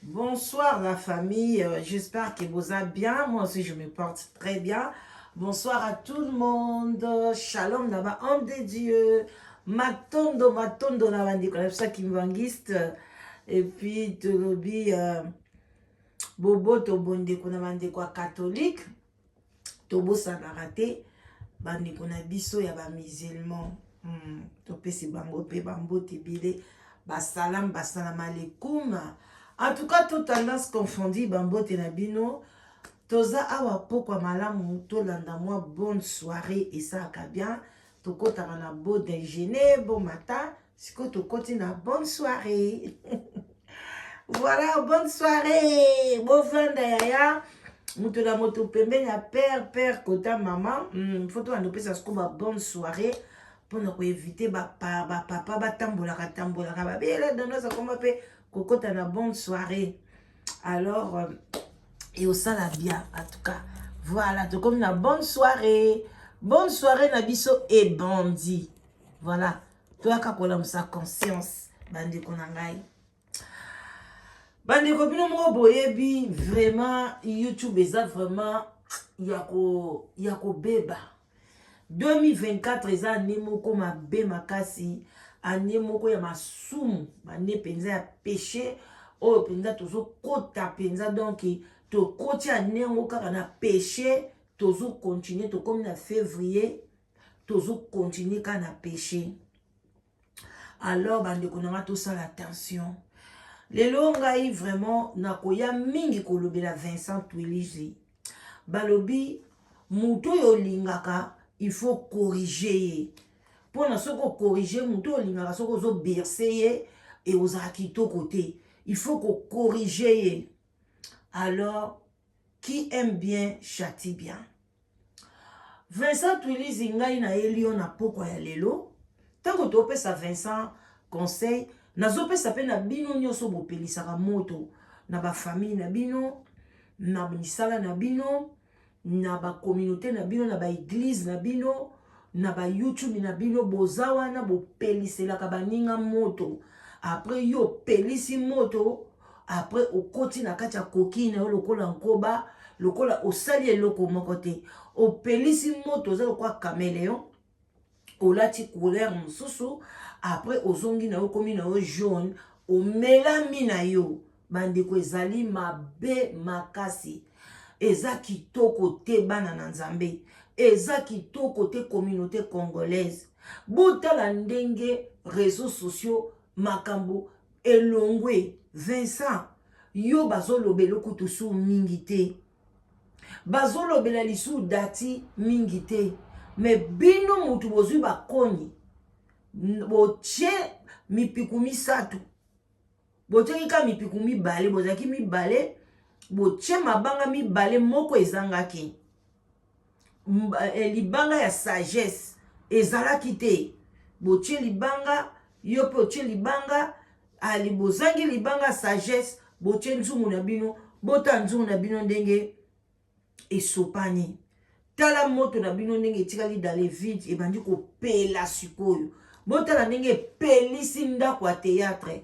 Bonsoir la famille, j'espère que vous allez bien. Moi aussi je me porte très bien. Bonsoir à tout le monde. Shalom naba homme de Dieu. Matondo naba ndiko ça qui m'vangiste. Et puis tolobi bobo to bonde ko na ndeko catholique. Tobo sabarate bandeko na biso ya ba musulman. To pesi bango pe bambo tibile. Basalam alaikum. En tout cas, toute tendance confondue, Bambo Tenabino, Toza awa pokwa malamu, to landa moi bonne soirée et ça akabia, to kota na beau déjeuner, bon matin, siko to koti na bonne soirée. Voilà, bonne soirée, bon fin d'aya, muto la moto pembe ya père, kota maman, photo anope sa skoba bonne soirée, pour ne éviter papa, tambola, babele, dono sa koma pe, kokota na bonne soirée. Alors, et au sala bien, en tout cas. Voilà, tout comme une bonne soirée. Bonne soirée, Nabiso et Bandi. Voilà. Toi, quand sa conscience, Bandi Konangai. Bandi Kopino mo boyebi, vraiment, YouTube est vraiment, yako beba. 2024, les années moko ma be makasi, année moko ya masumu, année penza ya péché, oh penza tozo kota penza donc to koti année moko na péché, tozo continuer to comme na février, tozo continuer kana péché. Alors bande konanga to ça l'attention. Les longai vraiment na koya mingi kolobela Vincent Twilizi. Balobi muto yo lingaka il faut corriger. Pour ne pas corriger, et aux akito côté. Il faut qu'on corrige. Alors, qui aime bien, châtie bien. Vincent Twili Zinga na elio na poko ya lelo. Tant que tu sa Vincent conseil, na zope sa pe na bino nyoso bo pelisaka moto. Na ba famille na bino, na misala na bino, na ba communauté na bino, na ba église na bino, na ba YouTube na bino bozawa na bo pelisela ka baninga moto. Après yo pelisi moto, après au koti na kati ya kokine o lokola nkoba, lokola osali eloko moko te. O pelisi moto za kwa caméléon, o lati couleur mususu, après ozongi na yo komi na yo jaune, o melami na yo. Bandeko ezali mabe makasi. Eza kitoko te bana na nzambe. Eza kitoko te communauté congolaise. Botala ndenge réseaux sociaux makambo elongwe Vincent yo bazolobela kutu su mingi te. Bazolobela lisu dati mingi te. Me bino mutu bozwi bakoni. Botie mipiku misatu. Botie ka mipiku mibale, bozaki mibale. Botie mabanga mibale moko ezangaki. Libanga ya sagesse ezalaki te. Botie libanga, yo pe otie libanga, ali bozangi libanga sagesse, botie nzungu na bino, bota nzungu na bino ndenge esopani. Tala moto na bino ndenge etikali dale vide, ebandi kopela sikoyo. Bota ndenge pelisi ndako ya théâtre.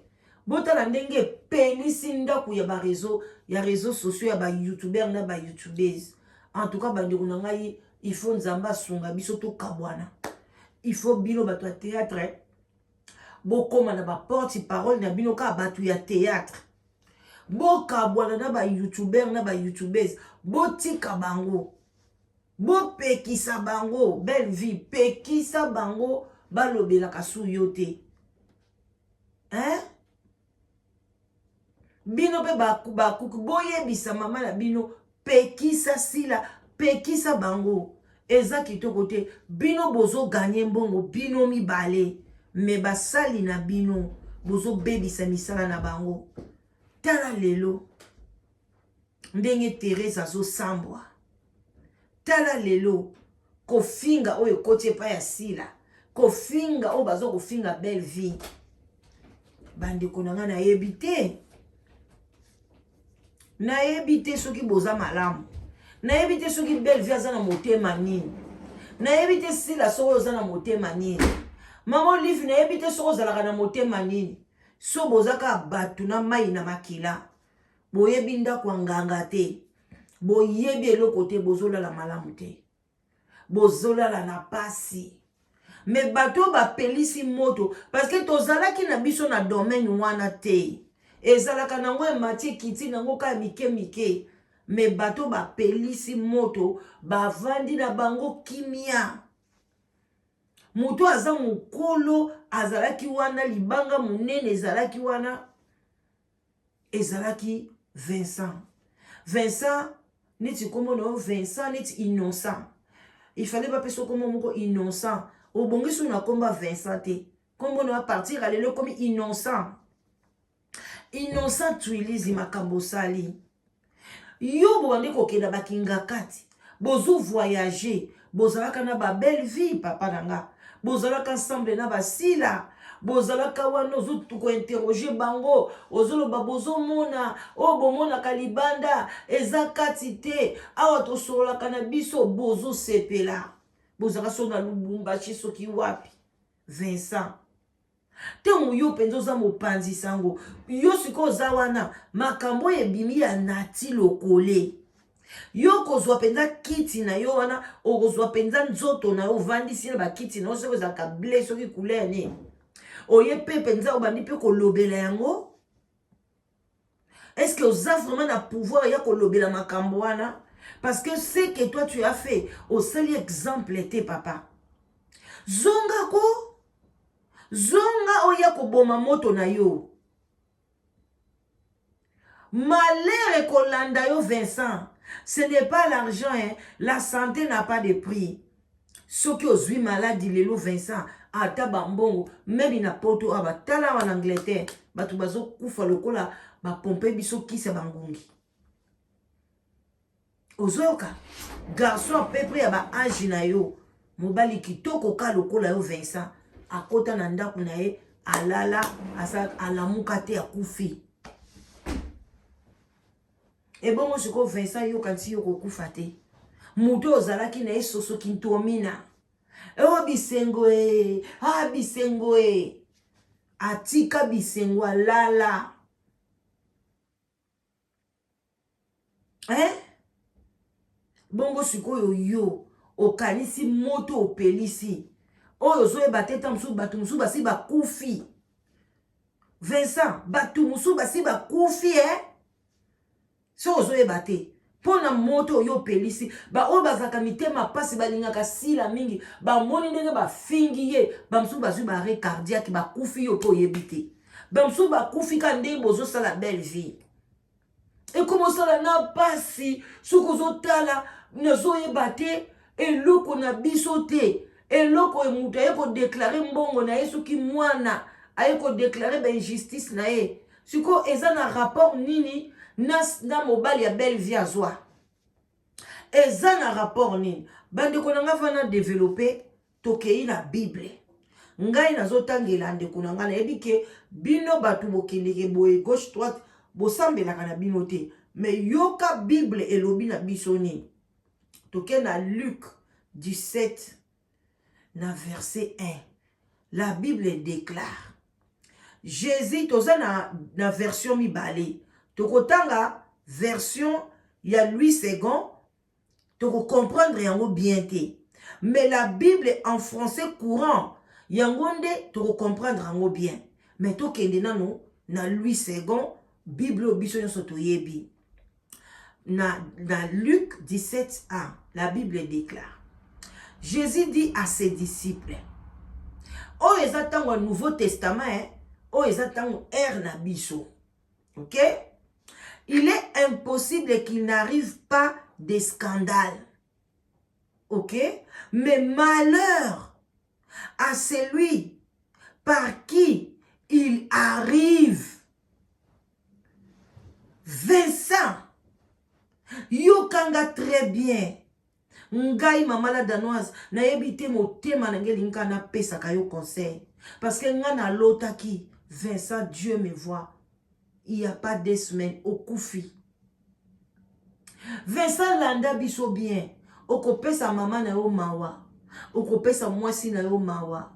Bota ndenge pelisi ndako ya ba réseaux sociaux ya ba youtubeurs na ba youtubeuses. En tout cas bandeko na ngai, il faut nzamba sunga biso to kabwana. Il faut bino bato ya théâtre. Bokoma na ba porte-parole na bino ka bato ya théâtre. Bokabwana na ba youtubeurs na ba youtubeuses. Botika bango. Bopekisa bango. Belle vie. Pekisa bango. Balobela kasu yote. Hein? Bino pe bakuku. Boyebisa mama na bino. Pekisa sila. Pekisa bango. Eza kitoko te. Bino bozo gagné mbongo. Bino mibale. Me basali na bino. Bozo bebisa misala na bango. Tala lelo. Ndenge Teresa zo sambwa. Tala lelo. Kofinga oyo kote pa ya sila. Kofinga o bazo kofinga belle vie. Bande konanga na yebite. Na yebite soki boza malamu. Na yebite soki belle vie aza na motema nini. Na yebite sila soko oza na motema nini. Maman Olive na yebite soko ozalaka na motema nini. So bozaka batu na mai na makila. boyebi ndako ya nganga te, boyebi eloko te, bozolala malamu te, bozolala na pasi. Me bato bapelisi moto parce que tozalaki na biso na domaine wana te, ezalaka nango emati kiti nango ka mike mike. Me bato bapelisi moto bavandi na bango kimia. Moto aza mukolo azalaki wana, libanga munene ezalaki wana, ezalaki Vincent. Vincent neti komono Vincent neti innocent. Il fallait pas peso komo moko innocent. Obongi so na komba Vincent te. Komono a partir à lelo comme innocent. Innocent tuilizi makambo sali. Yo bwande kokenda bakinga kati. Bozo voyager, bozalaka na ba belle vie papa nanga. Bozalaka ensemble na basila. Bozalaka wana ozo ko interroger bango, ozolo babozo mona, o bomona kalibanda, eza kati te, awa to solaka na biso bozo sepela. Bozalaka so na Lubumbashi soki wapi. Vincent. Te muyo penzo za mopanzi sango. Yo siko za wana makambo ebimi ya nati lokole. Yo kozwa penza kiti na yo wana, o kozwa penza nzoto na yo vandisi na ba kiti na yo seko za kable soki couleur ne. Oye pe penza obandi pe kolobela yango. Est-ce que oza vraiment na pouvoir ya kolobela makambo wana? Parce que ce que toi tu as fait, au seul exemple était papa. Zonga ko, zonga oya koboma moto na yo. Malheur kolanda yo Vincent. Ce n'est pas l'argent, hein. La santé n'a pas de prix. Ce qui ozui maladi lelo Vincent, ata bambongo, même na poto aba tala en Angleterre, batu bazo kufa lokola ba pompe biso kisa bangungi. Ozoyoka, garçon à peu près aba âge na yo, mobali kitoko ka lokola yo Vincent, akota na ndaku na ye, alala, asa alamuka te akufi. Et bon, moi, je crois Vincent, yo kanti yo kokufa te. Muto ozalaki na esoso kintomina. Ewa bisengo e. Ah, bisengo e. Atika bisengo lala. Bongo sikoyo yo. Okanisi moto opelisi. Oyo zoe bateta msu batu msu basi bakufi. Vincent, batu msu basi bakufi So ozoe bate. Pona moto yo pelisi. Ba o bazaka mitema pasi balingaka sila mingi. Ba moni ndenge ba fingi ye. Ba msu bazu ba arrêt cardiaque ba kufi yo po yebite. Ba msu ba kufi ka ndenge bozo sala belle vie. Et comment ça na pasi. Suko zo tala. Nazo ye bate. Et loko na bisote. Et loko e muta ye ko déclarer mbongo na ye suki mwana. Aye ko déclarer ba injustice na ye. Suko eza na rapport nini. Na mobali ya belle vie azwa. Eza na rapport nini. Bande konanga vana développer tokei na Bible. Ngai nazo tangela ndeko nanga na ebike bino batu bokendeke boye gauche droite bosambelaka na bino te. Mais yoka Bible elobi na biso nini. Toke na Luc 17 na verset 1. La Bible déclare. Jésus toza na version mibale. Tokotanga version ya Louis II, toko comprendre yango bien te. Mais la Bible en français courant, yango nde toko comprendre yango bien. Mais tokende nano na Louis II, Bible biso nyonso toyebi. Na Luc 17:1, la Bible déclare. Jésus dit à ses disciples. Oh ezatango Nouveau Testament, oh ezatango na biso. OK? Il est impossible qu'il n'arrive pas des scandales. Ok? Mais malheur à celui par qui il arrive. Vincent, yokanga très bien. Ngai mamala danoise, na yebite motema na ngeli nka na pesa ka yo conseil. Parce que nga na lotaki, Vincent, Dieu me voit. Il n'y a pas 2 semaines au Koufi. Vincent landa biso bien. Okope sa maman na yo mawa. Okope sa mwasi na yo mawa.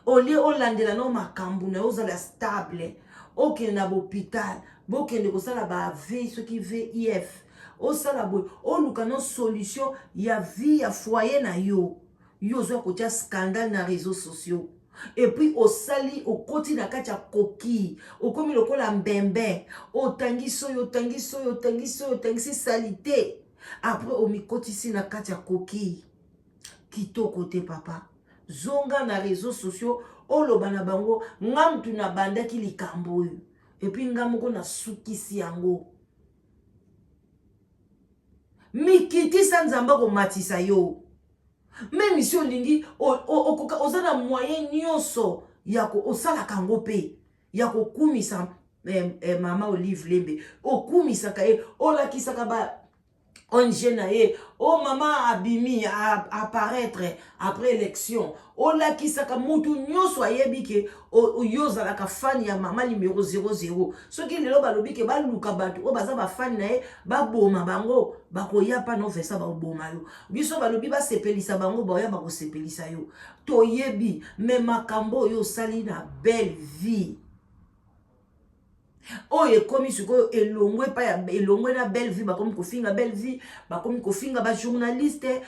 Olie olandela no makambu na yo zala stable. Oke na l'hôpital. bokende kosala ba V soki VIF osala boye oluka no solution ya vie ya foyer na yo yo ozwa kotia scandale na réseaux sociaux et puis osali okoti na kati ya koki okomi lokola mbembe otangisi oyo otangisi oyo otangisi oyo otangisi salite après omikotisi na kati ya koki kitoko te papa zonga na réseaux sociaux oloba na bango nga mutu na bandaki likambo oyo et puis nga moko na sukisi yango mikitisa nzamba komatisa yo même si olingi oza na moyen nyonso ya osalaka yango mpe ya kokumisa mama Olive Lembe okumisaka ye olakisaka ba ONG na ye o mama abimi apparaître après élection olakisaka mutu nyonso ayebi ke oyozalaka fani ya mama numéro 00 soki lelo balobi ke baluka bato o baza bafani na ye baboma bango bakoya pa no vesa baboma yo biso balobi basepelisa bango baoya bakosepelisa yo toyebi me makambo oyo osali na belle vie oye komi sikoyo elongwe pa ya elongwe na belle vie bakomi kofinga belle vie bakomi kofinga ba journaliste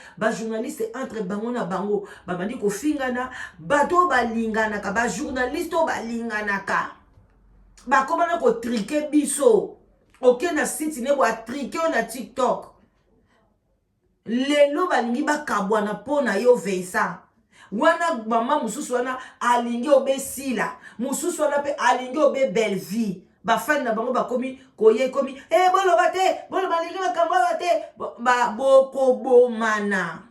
entre bango na bango babandi kofinga na bato balingana ka ba journaliste balingana ka bakoma na ko triquer biso oke na site ne ba triquer na TikTok lelo balingi bakabwana pona yo vesa wana mama mususu wana alingi obesila mususu wana pe alingi obe belle vie bafani na bango bakomi koye komi boloba te boloba lingi bakambwa te bokobomana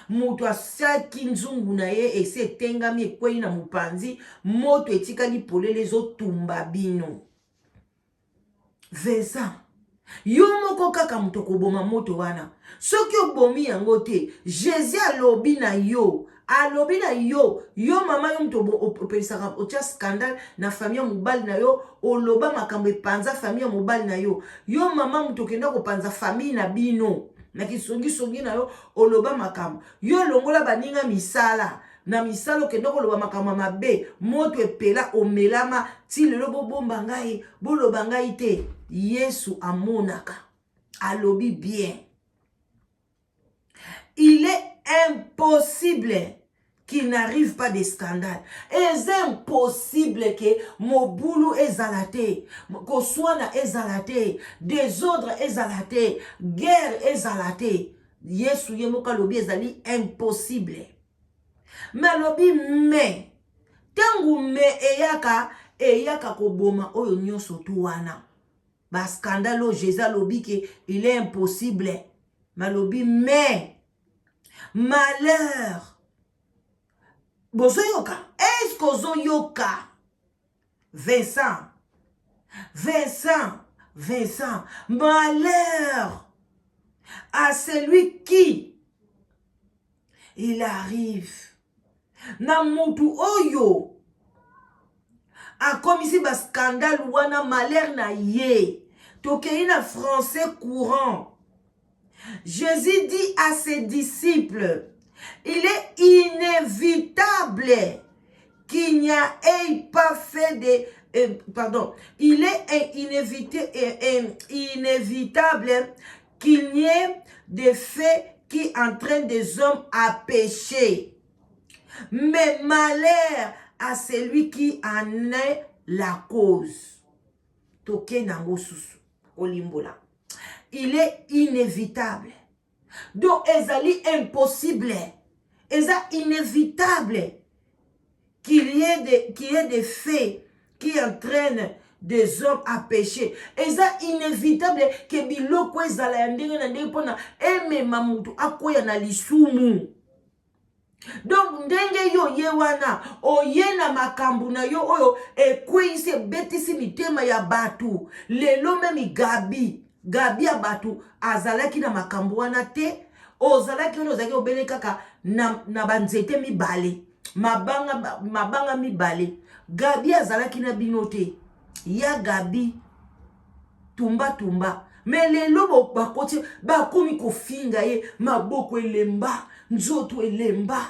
mutu asaki nzungu na ye ese etengami ekwei na mopanzi moto etikali polele ezotumba bino vesa yo moko kaka mutu koboma moto wana soki obomi yango te Jésus alobi na yo yo mama yo mutu opelisaka otia scandale na famille mobali na yo oloba makambo epanza famille mobali na yo mama mutu okenda kopanza famille na bino na kisongi na yo oloba makambo yo longola baninga misala na misala okenda koloba makambo mabe moto epela omelama ti lelo bobomba ngai boloba ngai te Yesu amonaka alobi bien il est impossible qu'il n'arrive pas des scandales. Et c'est impossible que mobulu ezalate, koswana ezalate, désordre ezalate, guerre ezalate. Yesu yemoka lobi ezali impossible. Mais lobi me, tangu me eyaka koboma oyo nyonso tu wana. Ba scandale Jésus lobi que il est impossible. Mais lobi me, malheur. Bozo yoka, est-ce qu'ozo yoka? Vincent, malheur à celui qui il arrive. Na mutu oyo a commis ba scandale wana malheur na ye. Tokei na français courant. Jésus dit à ses disciples, il est inévitable qu'il n'y ait pas fait de... il est inévitable qu'il n'y ait des faits qui entraînent des hommes à pécher. Mais malheur à celui qui en est la cause. Toke nango susu, olimbola. Il est inévitable. Donc, ezali impossible, inévitable qu'il y ait des faits qui entraînent des hommes à pécher. Eza inévitable que biloko ezala ya ndenge na ndenge pona emema mutu akoya na lisumu. Donc ndenge yo ye wana oye na makambu na yo oyo ekwisi betisi mitema ya batu lelo memi Gabi ya batu azalaki na makambo wana te ozalaki wana ozalaki obele kaka na banzete mibale mabanga mibale Gabi azalaki na bino te ya Gabi tumba me lelo bakoti bakomi kofinga ye maboko elemba nzoto elemba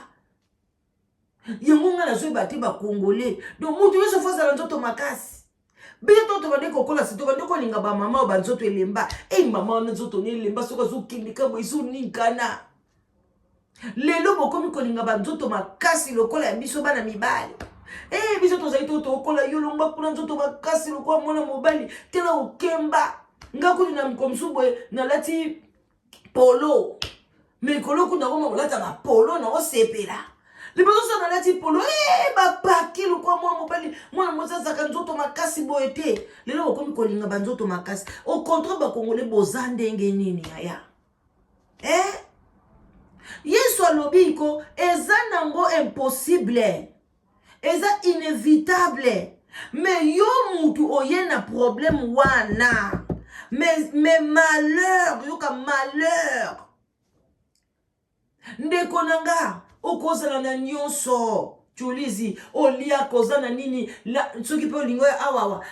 yango nga nazoyeba te bakongole donc mutu nyonso fo azala nzoto makasi Bientôt, tu vas dire que tu vas dire que tu vas maman ba nzoto elemba. Eh maman nzoto ni elemba soka zo kindika bo isu ninkana. Lelo bokomi kolinga ba nzoto makasi lokola ya biso bana mibali. Eh biso tozali to kola yo lomba kuna nzoto makasi lokola mwana mobali tela okemba. Ngakuli na mkomsu boye na lati polo. Mais kolo kuna ngoma lata na polo na osepela. Les personnes sont là polo eh ba paki lo kwa mwa mobali mwana mozaza ka nzoto makasi boete lelo okomi kolinga ba nzoto makasi au contraire ba congolais bozande ngenini aya yesu alobi ko eza nango impossible eza inévitable mais yo mutu oye na problème wana mais malheur yoka malheur ndeko nanga okozala na nyonso tulizi olia kozana nini la soki pe olingo awawa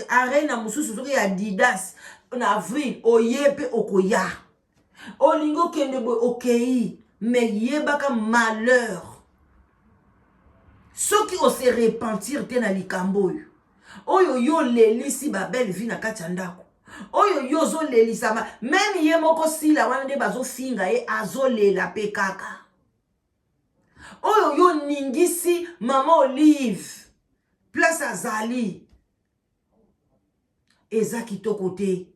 arena mususu soki ya Adidas na avril oyepe okoya olingo kende boy okei mais yebaka malheur soki ose repentir te na likambo oyo yo lelisi ba belle vie na kati ya ndako oyo yo zo lelisama même ye moko sila wana nde bazo finga ye azolela pe kaka oyo yo ningisi mama Olive place azali eza kitoko te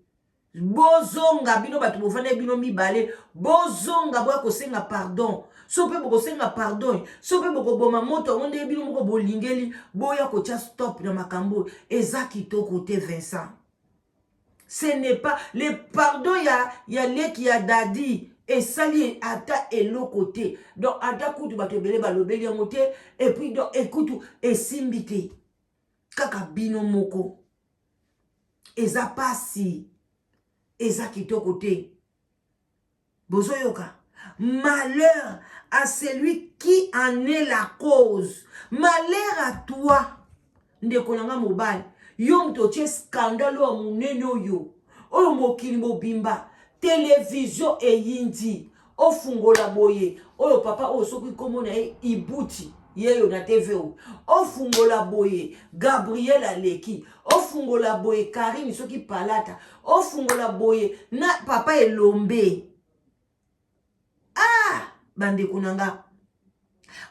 bozonga bino bato bovanda bino mibale bozonga boya kosenga pardon so pe bokosenga pardon so pe bokoboma moto onde bino moko bolingeli boya kotia stop na makambo eza kitoko te Vincent. Ce n'est pas le pardon ya leki ya dadi et sali ata elo côté donc ata kutu bato belé balobeli yango te et puis donc écoute et simbité kaka bino moko eza pasi eza kitoko te bozoyoka malheur à celui qui en est la cause malheur à toi ndeko nanga mobali yo mtoche scandale wa munene oyo mokili mobimba télévision eyindi ofungola boye oyo papa oyo soki komona ibuti yeyo na TV ofungola boye Gabriel aleki ofungola boye Karine soki palata ofungola boye na papa elombe bandeko nanga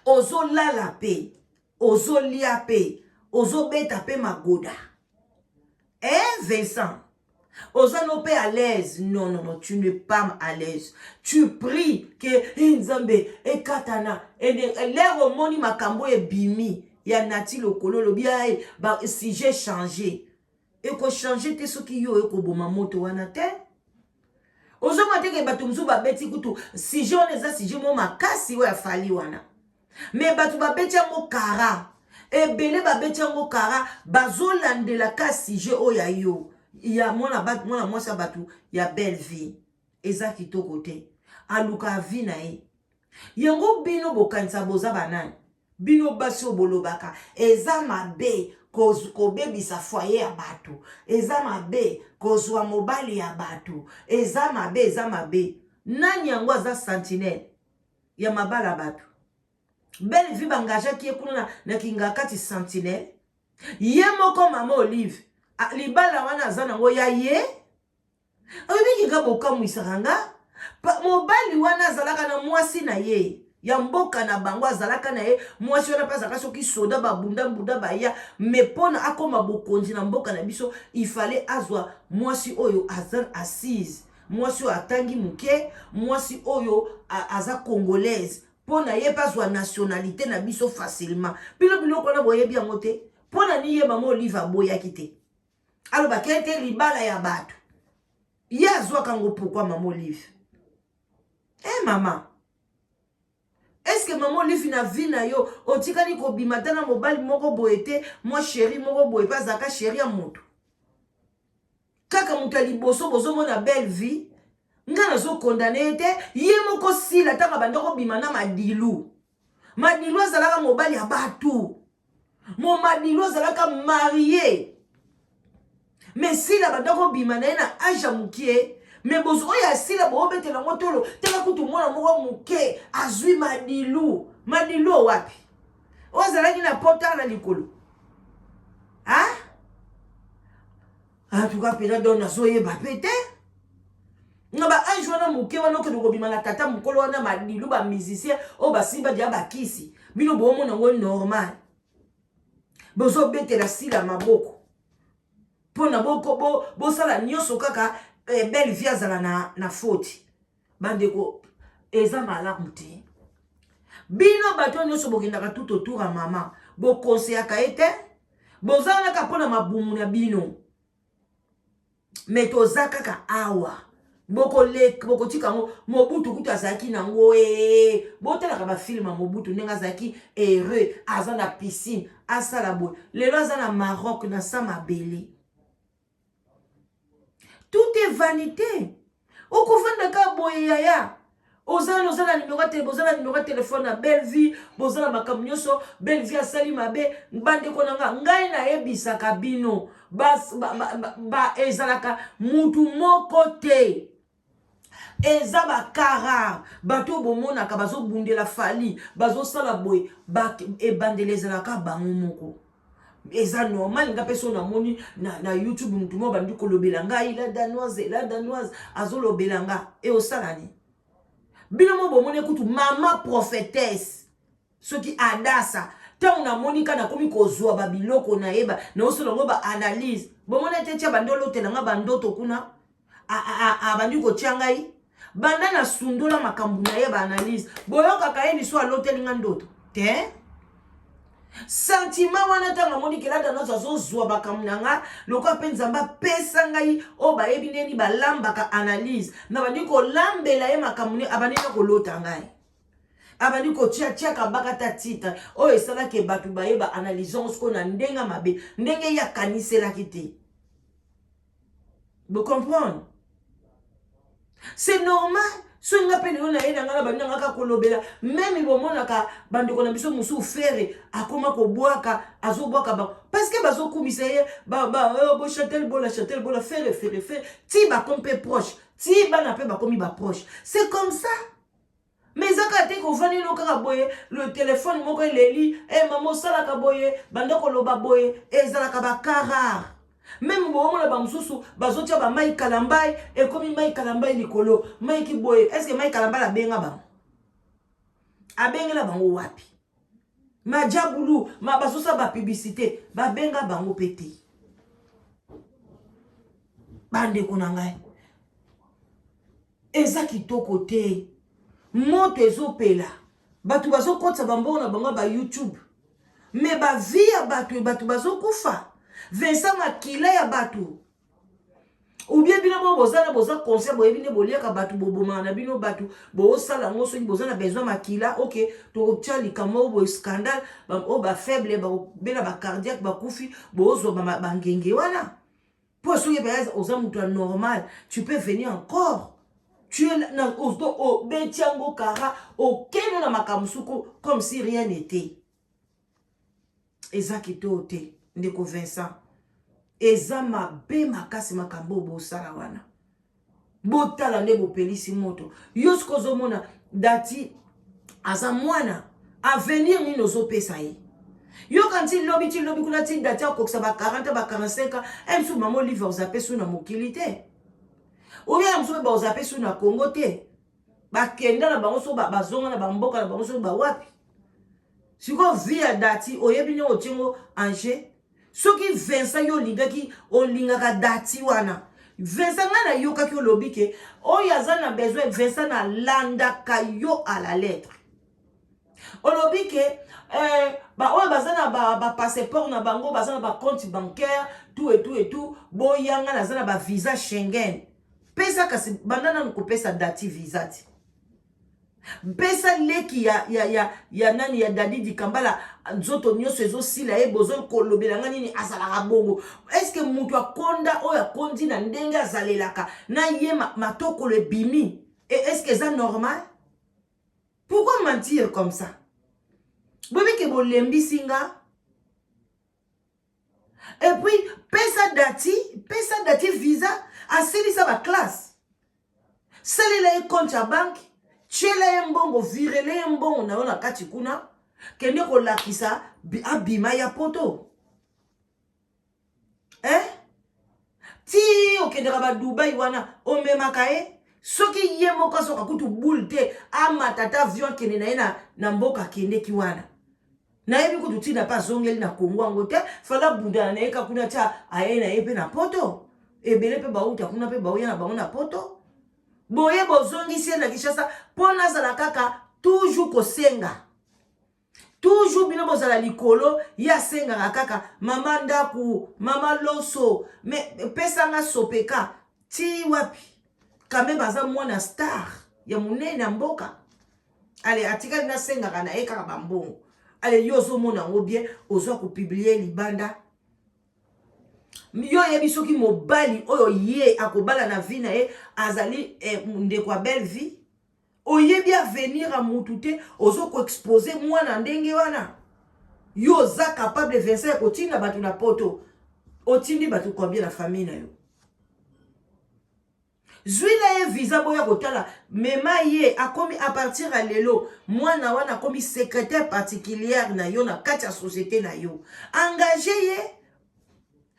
ozo lala pe ozo lia pe ozo beta pe magoda Vincent Osano pe à l'aise. Non, tu n'es pas à l'aise. Tu pries que Nzambe et Katana et l'air au moni makambo et bimi. Ya nati lo kololo bia si j'ai changé. Et ko changer te soki yo e ko boma moto wana te. Ozo mate ke batumzu ba beti kutu si je on eza si je mo makasi wa fali wana. Mais batu ba beti mo kara. E bele ba beti mo kara bazolande la kasi je o ya yo. Ya mwana mwasa batu ya belle vie eza kitoko te aluka vi na ye yango bino bokanisa boza banani bino basi obolobaka eza mabe kobebisa foyer ya batu eza mabe kozwa mobali ya batu eza mabe nani yango aza sentinelle ya mabala batu belle vie bangaja ki ekuna na kinga kati sentinelle ye moko mama Olive libala wana zana ngo ya ye obi kinga bokamwisaka nga mobali wana zalaka na mwasi na ye ya mboka na bango azalaka na ye mwasi wana pasaka soki soda babunda baya me pona akoma bokonzi na mboka na biso ifale azwa mwasi oyo azan assise mwasi oyo atangi muke mwasi oyo aza congolaise pona ye paswa nationalité na biso facilement bilo kona boyebi yango te pona ni ye mama Olive aboyaki te alors bakete libala ya batu ya zwa kango pourquoi maman Olive maman est-ce que maman Olive na vie na yo otikani ko bimatana mobali moko boete moi chéri moko boye pas zaka chéri ya moto kaka mutali boso mona belle vie ngana zo condamné te ye moko sila taka bandoko bimana madilu azalaka mobali ya batu madilu azalaka marié. Mais si la bandako bimana na aja mukie mais bozo ya sila bo bete na ngotolo tela kutu mwana moko muke azwi madilu wapi ozalaki na porta na likolo En tout cas, pena don nazoye ba pété. Ngaba anjwana muke wana ke dokobima na tata mukolo wana madilu ba musicien o ba simba dia ba kisi. Bino bomo nango normal. Bozo bete la sila maboko. Pona boko bo sala nyoso kaka belle vie azala na faute. Bandeko eza malamu te. Bino bato nyoso bokendaka tout autour à maman. Bo conseillaka ete. Bozana ka pona mabumu na bino. Metoza kaka awa. Boko tika Mobutu kuta zaki nango botela ka ba film Mobutu nenga zaki heureux aza na piscine asala boy. Lelo aza na Maroc na sama belé. Tout est vanité. Okuvanda ka boye yaya. Ozana numéro de téléphone na belle vie, bozana makambo nyonso, belle vie asali mabe, bande konanga ngai na ebisaka bino. Ba ezalaka mutu moko te. Eza ba kara, bato bomona ka bazo bundela fali, bazo sala boy, ba ebandelezalaka bango moko. Eza normal nga peso na moni na YouTube mutu mo bandi kolobela ngai la danoise azolobela nga e osalani. Bino mo bomone kutu mama prophétesse. Ce qui adasa. Tant na monika na komi kozwa ba biloko na yeba na osolo ngo ba analyse. Bomone te tia bandolo te nga bandoto kuna. Bandi ko tiangai. Banda na sundola makambu na yeba analyse. Boyoka kaeni so alotel nga ndoto. Te? Sentiment wana tanga moni kelada na zo zwa bakamnanga loka penzamba pesa ngai o ba ebineni balamba ka analyse na bandi ko lambela ye makamuni abani ko lota ngai abani ko tia ka bakata tita o esala ke batu ba ye ba analysons ko na ndenga mabe ndenge ya kanisela kite. Vous comprenez? C'est normal. So nga pene ona ena ngala banda ngaka kolobela même bomona ka bandi kona biso musu fere akoma ko boaka azobwaka ba parce que bazo kumisa ye bo chatel bola fere ti ba kompe proche ti ba na pe ba komi ba proche. C'est comme ça. Mais zaka te ko vani no kaka boye le téléphone moko leli maman sala ka boye banda ko loba boye ezala ka ba kara. Même bon la bamsusu bazotia ba mai kalambai et comme mai kalambai likolo mai ki boye est-ce que mai kalambai la benga ba abengela bango wapi ma jabulu ma basosa ba publicité ba benga bango pété bande konangai eza kitoko te moto ezopela batu bazokotsa bambo na bango ba YouTube mais ba via batu bazokufa Vincent Makila ya batu. Ou bien bino boza conseil bo ebine boliaka batu boboma na bino batu bo sala ngo soki boza na besoin Makila OK to tia likamo bo scandale ba faible ba bela ba cardiaque ba kufi bo zo ba ngenge wana. Pour soki ba oza mutu normal, tu peux venir encore. Tu es na o betiango kara o keno na makamusuko comme si rien n'était. Ezakito te. Ndeko Vincent eza mabe makasi makambo bosala wana botala nde bopelisi moto yosko zomona dati aza mwana avenir nini ozopesa ye yo kanti lobi kuna ti dati akokisa ba 40 ba 45 emsu mamo livre ozapesu na mokili te oya mso ba ozapesu na Congo te bakenda na bango so bazonga na bamboka na bango so ba wapi siko via dati oyebine otingo Angers. Soki Vincent yo lingaki o lingaka dati wana Vincent ngana yo kaki olobike o yazana besoin Vincent na landa kayo à la lettre olobike ba o bazana ba passeport na bango bazana ba compte bancaire tout et tout boyanga na zana ba visa Schengen pesa kasi bandana ko pesa dati visa ti pesa leki ya nani ya Dadi Dikambala nzoto nyoso ezo sila bozo kolobela ngani ni azalaka bongo. Est-ce que mutu akonda oya kondi na ndenge azalelaka na ye matoko le bimi? Et est-ce que c'est normal? Pourquoi mentir comme ça? Bobi ke bolembi singa. Et puis pesa dati visa asili sa ba classe. Salela e compte à banque. Chela mbongo virele mbongo na ona kati kuna kende ko lakisa abima ya poto ti okendeka ba Dubai wana omemaka ye soki ye moko soka kutu boule te amatata avion kende na ye na mboka kendeki wana na yebi kutu tina pa zongeli na Kongo yango te fala bunda na ye kakuna tia aye na ye pe na poto ebele pe bauta kuna pe bauya na bango na poto boye bozongisi na Kinshasa pona zala kaka toujours kosenga toujours bino bozala likolo ya senga kaka mama ndaku mama loso me pesanga sopeka ti wapi kame baza mwana star ya munene na mboka ale atikali na senga kana eka bambongo ale yozo mona ngo bien ozwa ko publier libanda yo yebi soki mobali oyo ye akobala na vie na ye azali ndeko belle vie oyebi avenir a mutu te ozo ko exposer mwana ndenge wana yo za capable vencer kotinda batu na poto otindi batu combien na famille na yo Zwila ye visa boya kotala mema ye akomi a partir à lelo mwana wana akomi secrétaire particulière na yo na kati ya société na yo engagé ye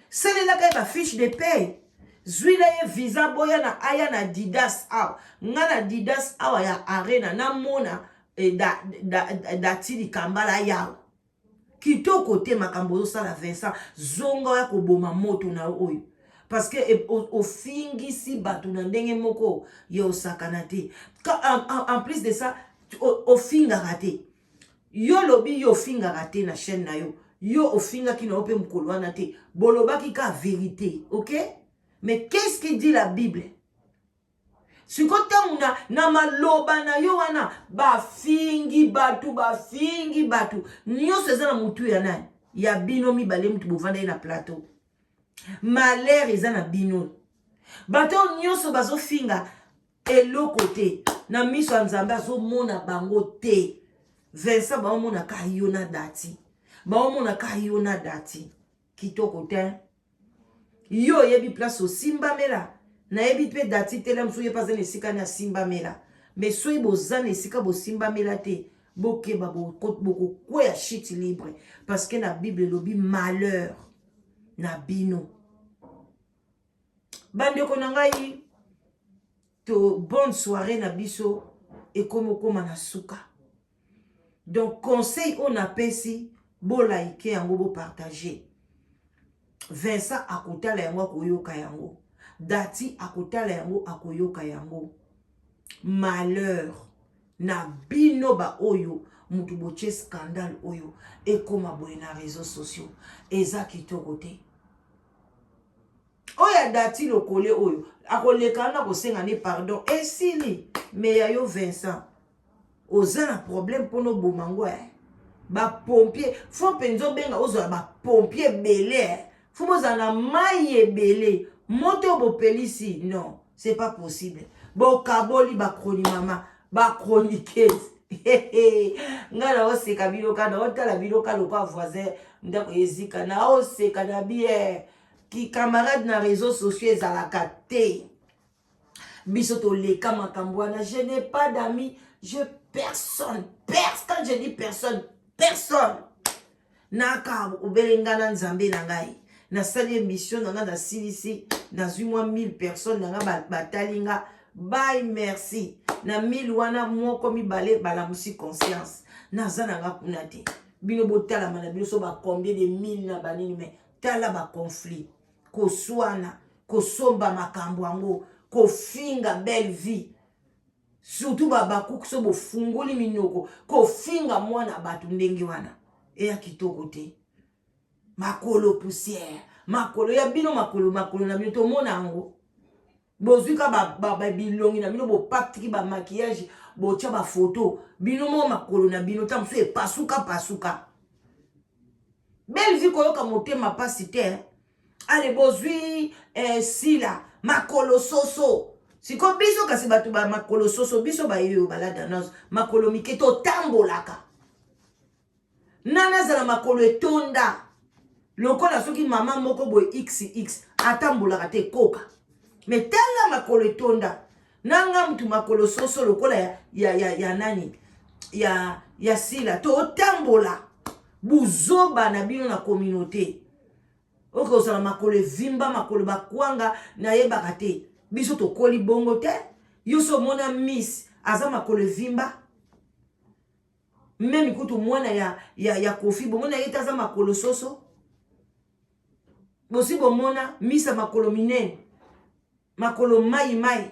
selela ka ba fiche de paye Zwila ye visa boya na aya na Didas awa nga na Didas awa ya arena na mona datili kambala yao kitoko te makambo sala Vincent zonga ya koboma moto na oyo parce que au fingi si batu na ndenge moko yo sakana te en plus de ça au finga raté yo lobi yo finga raté na chaîne na yo yo au finga ki na ope mukolo wana te boloba ki ka vérité OK mais qu'est-ce que dit la Bible Sikote na maloba na yo wana ba fingi batu nyo sezana mutu ya nani ya bino mi bale mutu bovanda na plateau malheur eza na bino bato nyonso bazo finga eloko te na miso ya Nzambe azo mona bango te Vincent ba mona ka yona dati kitoko te yo yebi place au simba mela na yebi pe dati tele mso ye paze ne sika na simba mela mais soyi bozana esika bo simba mela te bokeba boko kweya shit libre parce que na Bible lobi malheur na bino bandeko na ngai to bonne soirée na biso ekomokoma na suka donc conseil on apesi bo like yango bo partager Vincent akotala yango akoyoka yango dati akotala yango akoyoka yango malheur na bino ba oyo mutu boche scandale oyo ekoma boye na réseaux sociaux eza kitoko te oya dati lokole oyo akoleka na kosenga ne pardon esili mais ya yo Vincent oza na problème pono bomango ba pompier fo penzo benga ozo ba pompier belé fo boza na mai ebele moto bo pelisi non c'est pas possible bo kaboli ba kroni mama ba chroniqueuse ngala oseka biloka na otala biloka lokwa voisin ndako ezika na oseka na bien ki camarade na réseaux sociaux ezalaka te biso to leka makambo wana je n'ai pas d'amis personne quand je dis personne naka obelenga na Nzambe na ngai na sali émission na nga na silisi na 1000 personnes na nga batalinga bye merci na 1000 wana moko mibale bala musi conscience na zana nga kuna te bino botala mana bino so ba combien de 1000 na banini mais tala ba conflit ko swana ko somba makambo ango ko finga belle vie surtout bakuku so bo fungoli minoko ko finga mwana batu ndenge wana eya kitoko te makolo poussière makolo ya bino makolo na bino to mona ango bozwika ba bilongi na bino bo patiki ba maquillage bo tia ba photo bino mo makolo na bino ta mso e pasuka belle vie koyoka motema pasi te ale bozwi sila makolo soso siko biso kasi batu ba makolo soso biso ba yeyo balada nazo makolo miketo tambolaka nana zala makolo etonda lokola soki mama moko boy xx atambolaka te koka mais tala makolo etonda nanga mtu makolo soso lokola ya nani ya sila to tambola buzoba na bino na communauté Oke ozala makolo vimba makolo bakwanga na yebaka te. Biso to koli bongo te. Yoso mona miss aza makolo vimba. Même kutu mwana ya kofi bomona yeta aza makolo soso. Bosi bomona misa makolo minene. Makolo mai.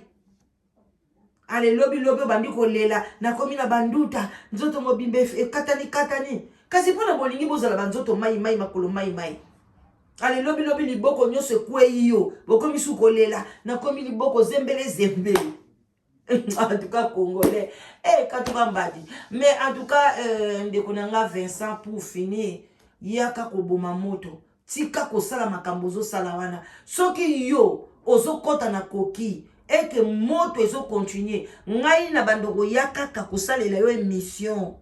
Ale lobi bandi kolela na komi na banduta nzoto mobimbe katani. Kasi pona bolingi bozala banzoto mai makolo mai. Ale lobi liboko nyose kwe iyo. Bokomi su kolela na komi liboko zembele. En tout cas congolais. Katuka mbadi. Mais en tout cas ndekonanga Vincent pour finir. Yaka koboma moto. Tika kosala makambozo salawana. Soki yo ozo kota na koki. Et que moto ezo continuer. Ngai na bandoko yaka kakosalela yo émission.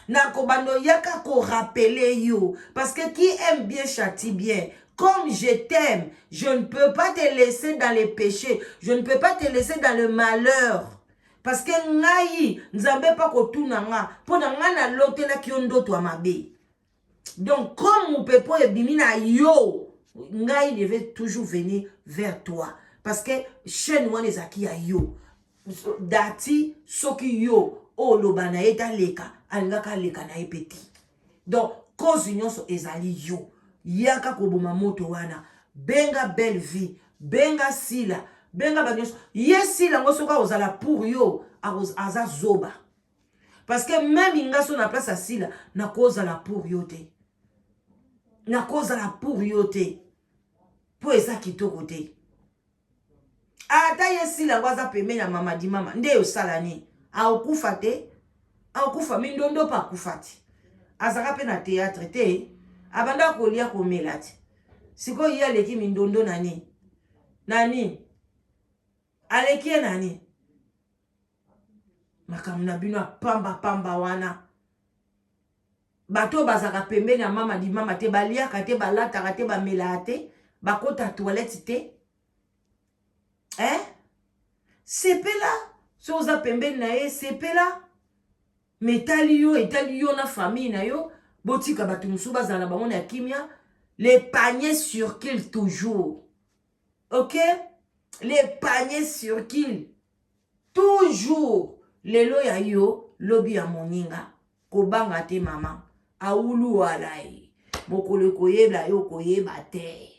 Na kobando yaka ko rappeler yo. Parce que qui aime bien châtie bien. Comme je t'aime, je ne peux pas te laisser dans les péchés. Je ne peux pas te laisser dans le malheur. Parce que ngai nzambe pa kotuna nga. Pona nga na lote la kiondo to amabe. Donc comme mon pepo e bimina yo. Ngai devait toujours venir vers toi. Parce que chaîne wana ezaki ya yo. Dati soki yo o lobana eta leka alingaka leka na epeti. Donc cause nyonso ezali yo. Yaka koboma moto wana. Benga belle vie. Benga sila. Benga bagnyonso. Sila ngosoka ozala pour yo aza zoba. Parce que même ingaso na place à sila na cause la pour yo te. Na cause la pour yo te. Po eza kitoko te. Ata yesila ngwaza peme na mama di mama nde yo salani akufa te akufa mindondo pa kufati azaka pe na théâtre te abanda kolia komela te siko ya leki mindondo nani aleki nani makamuna bino pamba wana bato bazaka pembe na mama di mama te baliaka te balata te bamela te bakota toilette te. C'est là. Si vous avez pembe na ye, c'est là. Mais etali yo na famille na yo. Botika batu musuba zala bango na kimia. Les paniers sur qu'il toujours. Ok? Les paniers sur qu'il. Toujours. Lelo ya yo, lobi ya moninga. Kobanga te mama. Aulu walai. Mokolo koyeba yo koyeba te.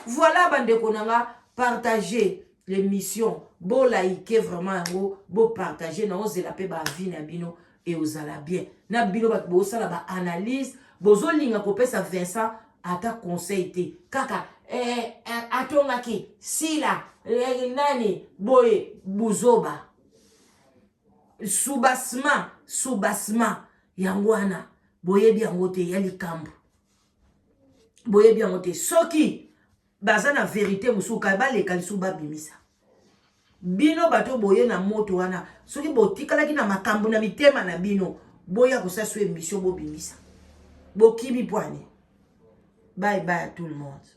Voilà bande konanga. Partagez l'émission. Bo like vraiment bo partager na ozela pe ba vie na bino et ozala bien. Na bino ba bo sala ba analyse, bozo linga ko pesa Vincent ata conseil te. Kaka atonga ki sila nani boye buzoba. Soubasma yangwana boye biango te yali kambu. Boye biango te soki baza na vérité musuka baleka lisuba bimisa bino bato boye na moto wana soki botikalaki na makambo na mitema na bino boya kosaswe émission bo bimisa bokibi poane. Bye bye à tout le monde.